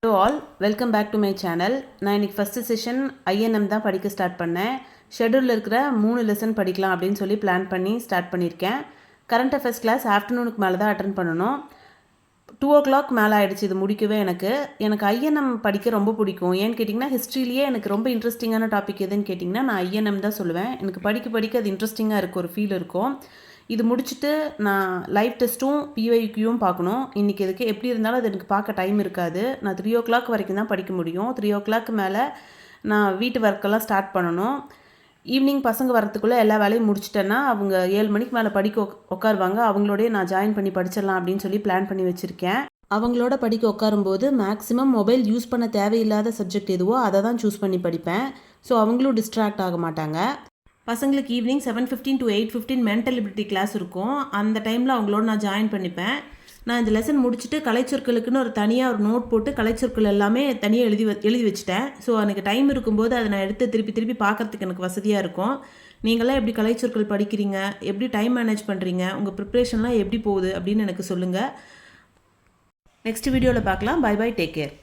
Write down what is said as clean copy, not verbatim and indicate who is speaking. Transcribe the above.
Speaker 1: Hello all, welcome back to my channel. நான் இன்னைக்கு first session INM தான் படிக்க ஸ்டார்ட் பண்ணேன். ஷெட்யூலில் இருக்கிற 3 லெசன் படிக்கலாம் அப்படின்னு சொல்லி பிளான் பண்ணி ஸ்டார்ட் பண்ணியிருக்கேன். கரண்ட் அஃபேர்ஸ் கிளாஸ் ஆஃப்டர்நூனுக்கு மேலே தான் அட்டன் பண்ணணும். 2 o'clock மேலே ஆகிடுச்சு இது முடிக்கவே. எனக்கு INM படிக்க ரொம்ப பிடிக்கும். ஏன்னு கேட்டிங்கன்னா ஹிஸ்ட்ரியிலேயே எனக்கு ரொம்ப இன்ட்ரெஸ்டிங்கான டாபிக் எதுன்னு கேட்டிங்கன்னா நான் INM தான் சொல்லுவேன். எனக்கு படிக்க அது இன்ட்ரெஸ்டிங்காக இருக்கும், ஒரு ஃபீல் இருக்கும். இது முடிச்சுட்டு நான் லைவ் டெஸ்ட்டும் பிஒய்க்யூவும் பார்க்கணும். இன்றைக்கி இதுக்கு எப்படி இருந்தாலும் அது எனக்கு பார்க்க டைம் இருக்காது. நான் 3 o'clock வரைக்கும் தான் படிக்க முடியும். 3 o'clock மேலே நான் வீட்டு ஒர்க்கெல்லாம் ஸ்டார்ட் பண்ணணும். ஈவினிங் பசங்க வரத்துக்குள்ளே எல்லா வேலையும் முடிச்சிட்டேன்னா அவங்க 7 மணிக்கு மேலே படிக்க உட்காருவாங்க. அவங்களோடய நான் ஜாயின் பண்ணி படிச்சிடலாம் அப்படின்னு சொல்லி பிளான் பண்ணி வச்சுருக்கேன். அவங்களோட படிக்க உட்காரும்போது மேக்ஸிமம் மொபைல் யூஸ் பண்ண தேவையில்லாத சப்ஜெக்ட் எதுவோ அதை தான் சூஸ் பண்ணி படிப்பேன். ஸோ அவங்களும் டிஸ்ட்ராக்ட் ஆக மாட்டாங்க. பசங்களுக்கு evening 7:15 to 8:15 mental ability class இருக்கும். அந்த டைமில் அவங்களோட நான் ஜாயின் பண்ணிப்பேன். நான் இந்த லெசன் முடிச்சுட்டு கலைச்சொற்களுக்குன்னு ஒரு தனியாக ஒரு நோட் போட்டு கலைச்சொற்கள் எல்லாமே தனியாக எழுதி வச்சுட்டேன். ஸோ எனக்கு டைம் இருக்கும்போது அதை நான் எடுத்து திருப்பி பார்க்குறதுக்கு எனக்கு வசதியாக இருக்கும். நீங்களாம் எப்படி கலைச்சொற்கள் படிக்கிறீங்க, எப்படி டைம் மேனேஜ் பண்ணுறீங்க, உங்கள் ப்ரிப்ரேஷன்லாம் எப்படி போகுது அப்படின்னு எனக்கு சொல்லுங்கள். நெக்ஸ்ட் வீடியோவில் பார்க்கலாம். Bye bye, take care.